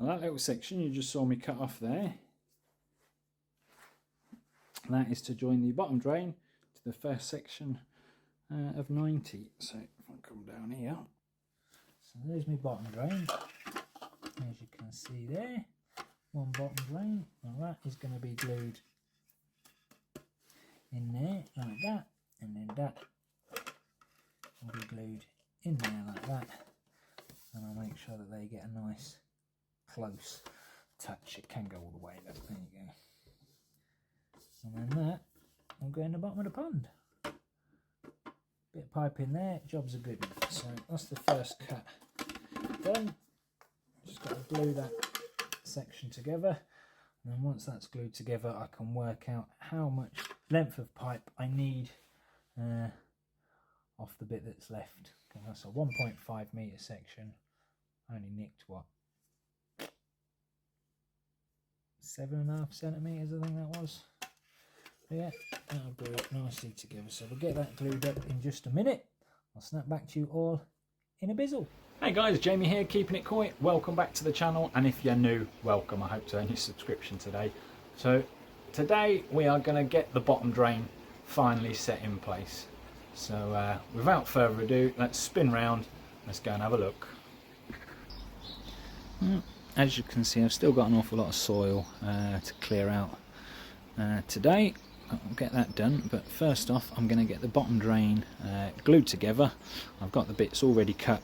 Well, that little section you just saw me cut off there, that is to join the bottom drain to the first section of 90. So if I come down here, so there's my bottom drain, as you can see there, one bottom drain, and that is going to be glued in there like that, and then that will be glued in there like that, and I'll make sure that they get a nice close touch. It can go all the way, but there you go. And then that will go in the bottom of the pond. Bit of pipe in there, job's a good one. So that's the first cut done. Just got to glue that section together, and then once that's glued together I can work out how much length of pipe I need off the bit that's left. Okay, that's a 1.5 metre section. I only nicked what, 7.5 centimetres I think that was. Yeah, that'll glue it nicely together. So we'll get that glued up in just a minute. I'll snap back to you all in a bizzle. Hey guys, Jamie here, keeping it koi. Welcome back to the channel, and if you're new, welcome. I hope to earn your subscription today. So today we are going to get the bottom drain finally set in place. So without further ado, let's spin round. Let's go and have a look. As you can see, I've still got an awful lot of soil to clear out today. I'll get that done, but first off I'm going to get the bottom drain glued together. I've got the bits already cut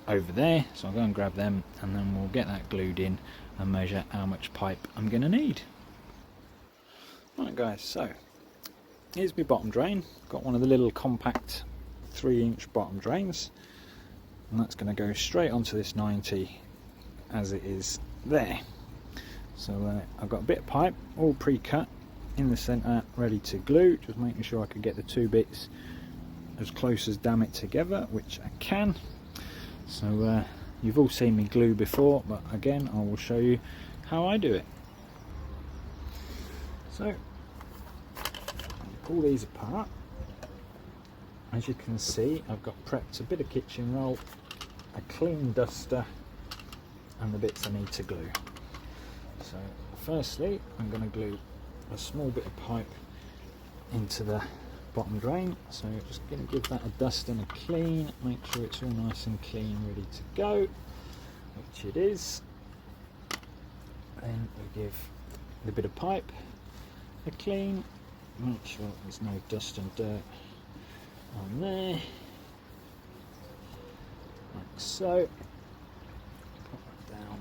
over there, so I'll go and grab them, and then we'll get that glued in and measure how much pipe I'm going to need. Right guys, so here's my bottom drain. Got one of the little compact 3-inch bottom drains, and that's going to go straight onto this 90 as it is there. So I've got a bit of pipe all pre-cut in the centre, ready to glue, just making sure I can get the two bits as close as damn it together, which I can. So you've all seen me glue before, but again I will show you how I do it. So pull these apart. As you can see, I've got prepped a bit of kitchen roll, a clean duster, and the bits I need to glue. So firstly I'm going to glue a small bit of pipe into the bottom drain, so just going to give that a dust and a clean, make sure it's all nice and clean, ready to go, which it is. Then we give the bit of pipe a clean, make sure there's no dust and dirt on there, like so. Put that down.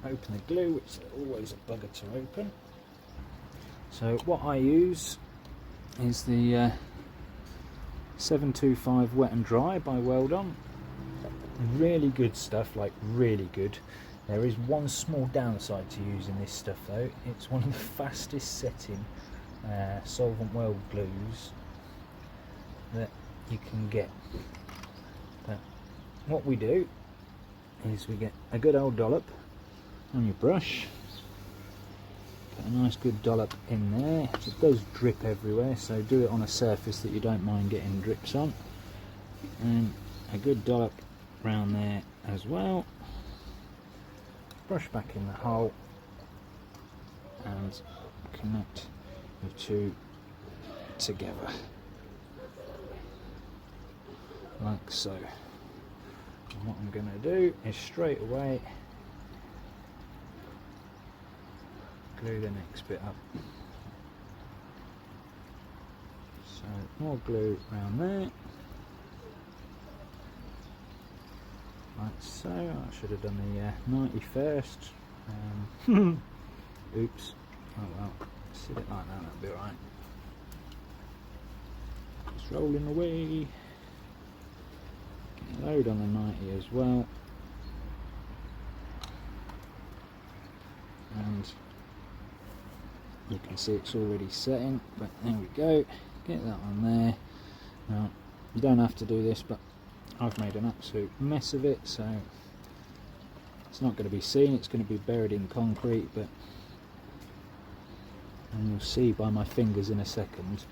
Open the glue, which is always a bugger to open. So what I use is the 725 Wet and Dry by Weldon. Really good stuff, like really good. There is one small downside to using this stuff though. It's one of the fastest setting solvent weld glues that you can get. But what we do is we get a good old dollop on your brush, put a nice good dollop in there. It does drip everywhere, so do it on a surface that you don't mind getting drips on, and a good dollop round there as well. Brush back in the hole and connect the two together like so. And what I'm going to do is straight away glue the next bit up. So more glue around there, like so. I should have done the 90 first. Oops. Oh well, sit it like that, that'll be alright. Just rolling away. Get a load on the 90 as well. And you can see it's already setting, but there we go. Get that on there. Now you don't have to do this, but I've made an absolute mess of it, so it's not going to be seen, it's going to be buried in concrete, but and you'll see by my fingers in a second,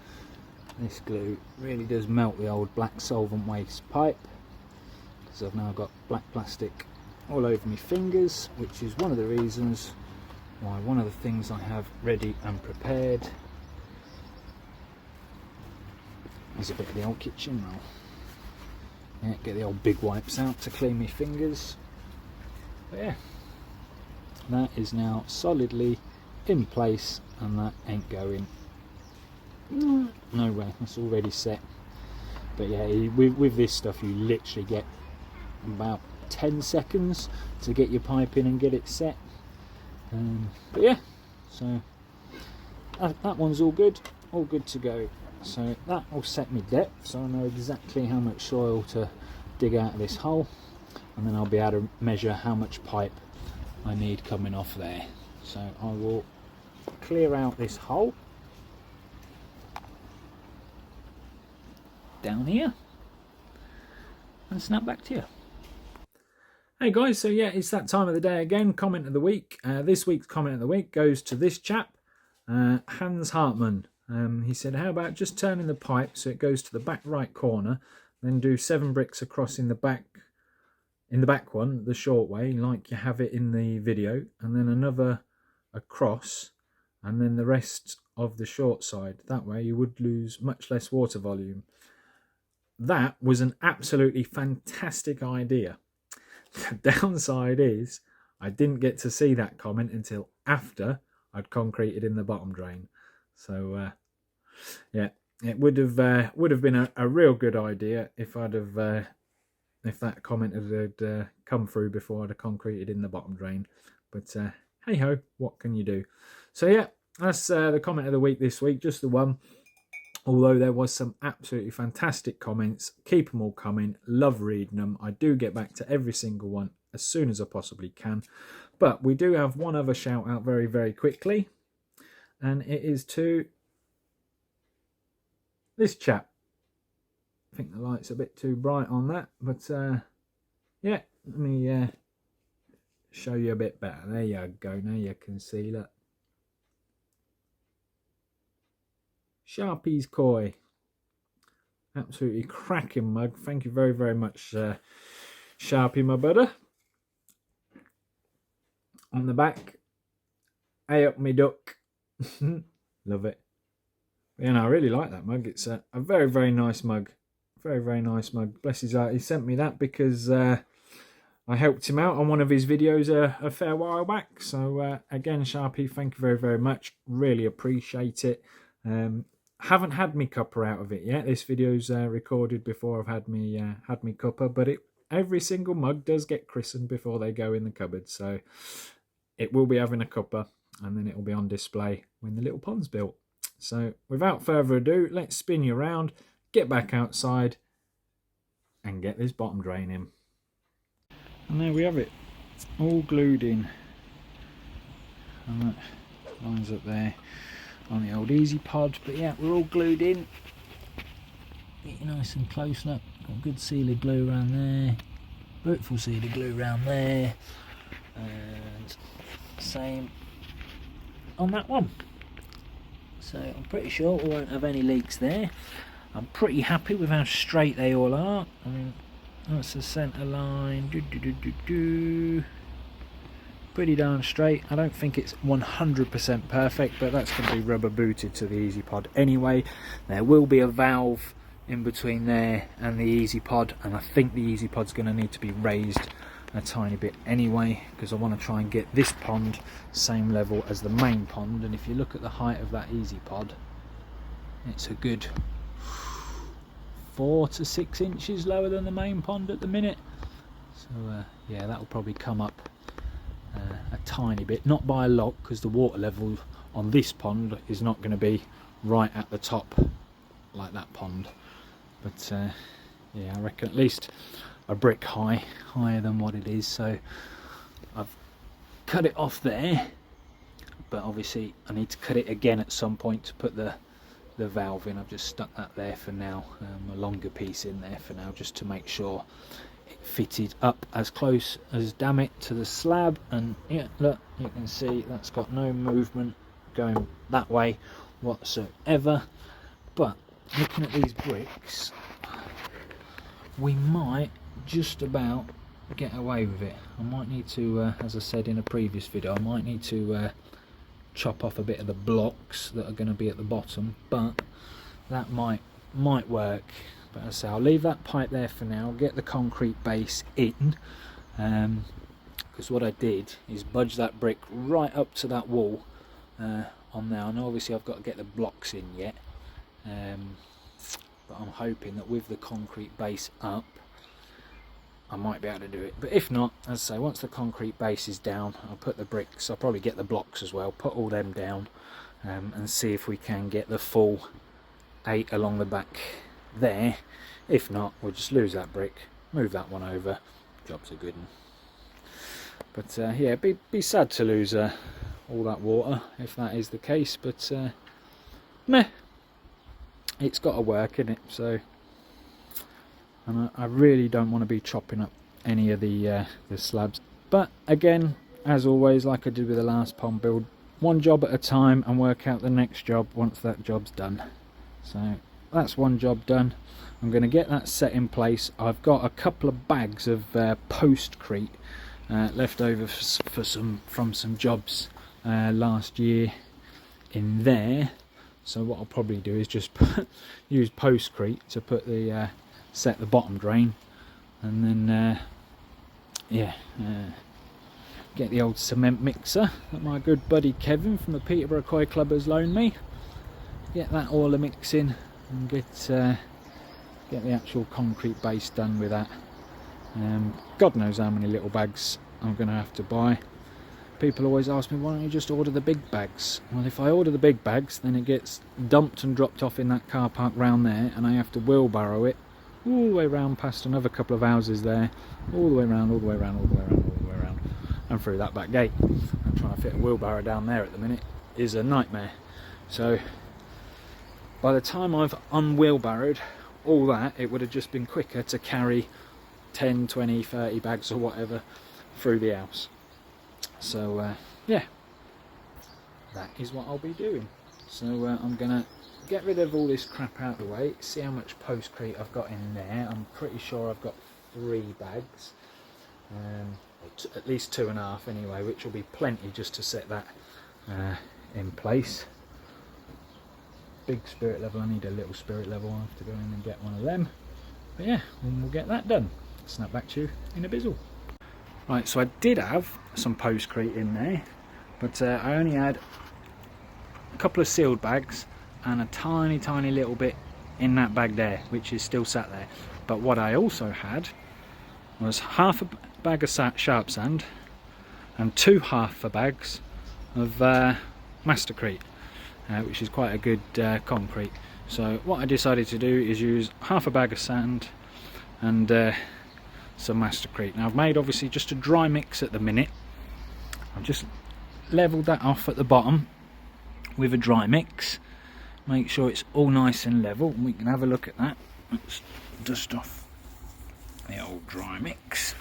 this glue really does melt the old black solvent waste pipe, because I've now got black plastic all over my fingers, which is one of the reasons why one of the things I have ready and prepared is a bit of the old kitchen roll. Yeah, get the old big wipes out to clean my fingers. But yeah, that is now solidly in place, and that ain't going nowhere. That's already set. But yeah, with this stuff you literally get about 10 seconds to get your pipe in and get it set. But yeah, so that one's all good to go. So that will set me depth, so I know exactly how much soil to dig out of this hole, and then I'll be able to measure how much pipe I need coming off there. So I will clear out this hole down here and snap back to you. Hey guys, so yeah, it's that time of the day again. Comment of the week. This week's comment of the week goes to this chap, Hans Hartman. He said, how about just turning the pipe so it goes to the back right corner, then do 7 bricks across in the back one, the short way, like you have it in the video, and then another across, and then the rest of the short side. That way you would lose much less water volume. That was an absolutely fantastic idea. The downside is I didn't get to see that comment until after I'd concreted in the bottom drain. So yeah, it would have been a real good idea if if that comment had come through before I'd have concreted in the bottom drain. But hey ho, what can you do? So yeah, that's the comment of the week this week, just the one. Although there was some absolutely fantastic comments, keep them all coming, love reading them. I do get back to every single one as soon as I possibly can. But we do have one other shout out very, very quickly, and it is to this chap. I think the light's a bit too bright on that, but yeah, let me show you a bit better. There you go, now you can see that. Sharpey's Koi. Absolutely cracking mug. Thank you very, very much, Sharpey, my brother. On the back, hey up me duck. Love it. Yeah, no, I really like that mug. It's a very, very nice mug. Very, very nice mug. Bless his heart. He sent me that because I helped him out on one of his videos a fair while back. So again, Sharpey, thank you very, very much. Really appreciate it. Haven't had me cuppa out of it yet. This video's recorded before I've had me cuppa, but every single mug does get christened before they go in the cupboard. So it will be having a cuppa, and then it will be on display when the little pond's built. So without further ado, let's spin you around, get back outside, and get this bottom drain in. And there we have it, all glued in. And that lines up there on the old easy pod, but yeah, we're all glued in. Get you nice and close up. Got good sealer glue around there, beautiful sealer glue around there, and same on that one. So I'm pretty sure we won't have any leaks there. I'm pretty happy with how straight they all are. I mean, that's the centre line. Pretty darn straight. I don't think it's 100% perfect, but that's going to be rubber booted to the easy pod anyway. There will be a valve in between there and the easy pod, and I think the easy pod's going to need to be raised a tiny bit anyway, because I want to try and get this pond same level as the main pond. And if you look at the height of that easy pod, it's a good 4 to 6 inches lower than the main pond at the minute. So yeah, that will probably come up a tiny bit, not by a lot, because the water level on this pond is not going to be right at the top like that pond. But yeah, I reckon at least a brick higher than what it is. So I've cut it off there, but obviously I need to cut it again at some point to put the valve in. I've just stuck that there for now, a longer piece in there for now, just to make sure it fitted up as close as damn it to the slab. And yeah, look, you can see that's got no movement going that way whatsoever. But looking at these bricks, we might just about get away with it. I might need to, as I said in a previous video, I might need to chop off a bit of the blocks that are going to be at the bottom, but that might work. But as I say, I'll leave that pipe there for now, get the concrete base in, because what I did is budge that brick right up to that wall on there. I know obviously I've got to get the blocks in yet, but I'm hoping that with the concrete base up I might be able to do it. But if not, as I say, once the concrete base is down, I'll put the bricks, I'll probably get the blocks as well, put all them down, and see if we can get the full 8 along the back there. If not, we'll just lose that brick, move that one over, job's a good one. But yeah, it'd be sad to lose all that water if that is the case, but meh, it's got to work, innit? So, and I really don't want to be chopping up any of the slabs. But again, as always, like I did with the last pond build, one job at a time and work out the next job once that job's done. So that's one job done. I'm going to get that set in place. I've got a couple of bags of postcrete left over from some jobs last year in there. So what I'll probably do is just use postcrete to put the set the bottom drain, and then yeah, get the old cement mixer that my good buddy Kevin from the Peterborough Koi Club has loaned me. Get that all a mix in and get the actual concrete base done with that. God knows how many little bags I'm going to have to buy. People always ask me, why don't you just order the big bags? Well, if I order the big bags, then it gets dumped and dropped off in that car park round there, and I have to wheelbarrow it all the way round past another couple of houses there, all the way round, all the way round, all the way round, all the way round, and through that back gate. And trying to fit a wheelbarrow down there at the minute is a nightmare. So by the time I've unwheelbarrowed all that, it would have just been quicker to carry 10, 20, 30 bags or whatever through the house. So yeah, that is what I'll be doing. So I'm gonna get rid of all this crap out of the way, see how much postcrete I've got in there. I'm pretty sure I've got 3 bags, at least 2.5 anyway, which will be plenty just to set that in place. Big spirit level, I need a little spirit level, I'll have to go in and get one of them. But yeah, we'll get that done. Snap back to you in a bizzle. Right, so I did have some postcrete in there, but I only had a couple of sealed bags and a tiny little bit in that bag there, which is still sat there. But what I also had was half a bag of sharp sand and 2 half a bags of mastercrete, which is quite a good concrete. So what I decided to do is use half a bag of sand and some mastercrete. Now I've made obviously just a dry mix at the minute. I've just levelled that off at the bottom with a dry mix. Make sure it's all nice and level, and we can have a look at that. Let's dust off the old dry mix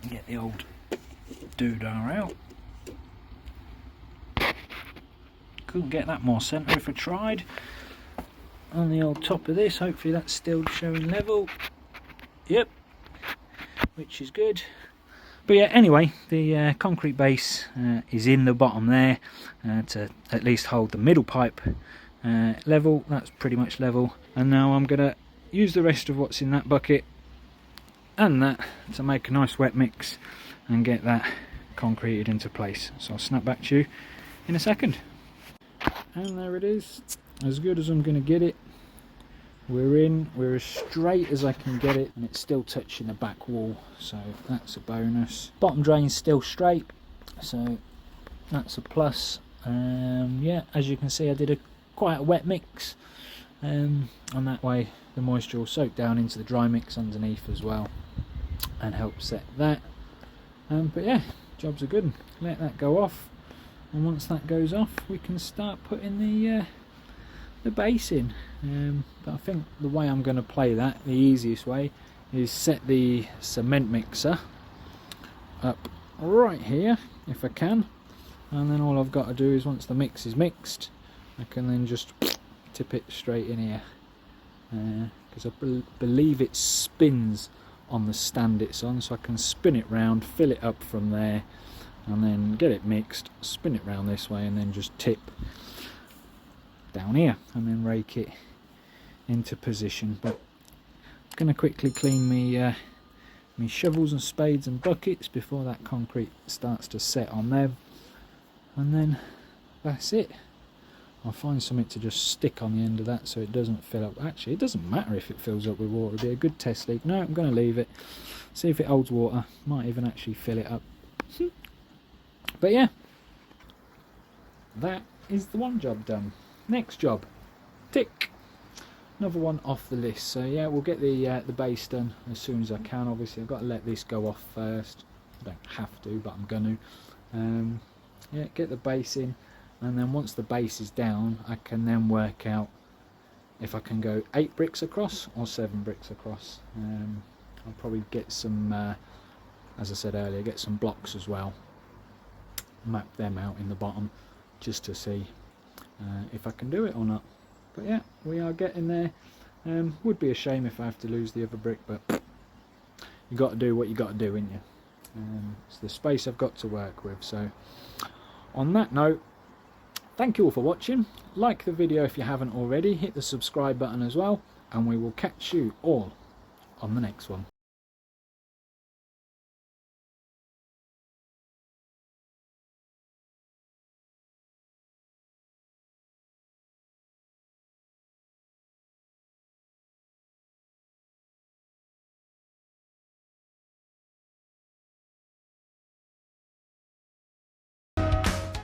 and get the old doodah out. Couldn't get that more centre if I tried. On the old top of this, hopefully that's still showing level. Yep, which is good. But yeah, anyway, the concrete base is in the bottom there to at least hold the middle pipe level. That's pretty much level, and now I'm gonna use the rest of what's in that bucket and that to make a nice wet mix and get that concreted into place. So I'll snap back to you in a second. And there it is, as good as I'm gonna get it. We're as straight as I can get it, and it's still touching the back wall, so that's a bonus. Bottom drain's still straight, so that's a plus. Yeah, as you can see, I did quite a wet mix, and that way the moisture will soak down into the dry mix underneath as well and help set that. But yeah, job's a good one. Let that go off, and once that goes off, we can start putting the base in. But I think the way I'm going to play that, the easiest way, is set the cement mixer up right here if I can, and then all I've got to do is, once the mix is mixed, I can then just tip it straight in here, because I believe it spins on the stand it's on, so I can spin it round, fill it up from there, and then get it mixed, spin it round this way, and then just tip down here and then rake it into position. But I'm going to quickly clean me shovels and spades and buckets before that concrete starts to set on them, and then that's it. I'll find something to just stick on the end of that so it doesn't fill up. Actually, it doesn't matter if it fills up with water. It'll be a good test leak. No, I'm going to leave it, see if it holds water. Might even actually fill it up. But yeah, that is the one job done. Next job, tick. Another one off the list. So yeah, we'll get the base done as soon as I can. Obviously, I've got to let this go off first. I don't have to, but I'm going to. Yeah, get the base in, and then once the base is down, I can then work out if I can go 8 bricks across or 7 bricks across. I'll probably get some, as I said earlier, get some blocks as well. Map them out in the bottom just to see if I can do it or not. But yeah, we are getting there. Would be a shame if I have to lose the other brick, but you got to do what you got to do, ain't you? It's the space I've got to work with. So on that note, thank you all for watching. Like the video if you haven't already, hit the subscribe button as well, and we will catch you all on the next one.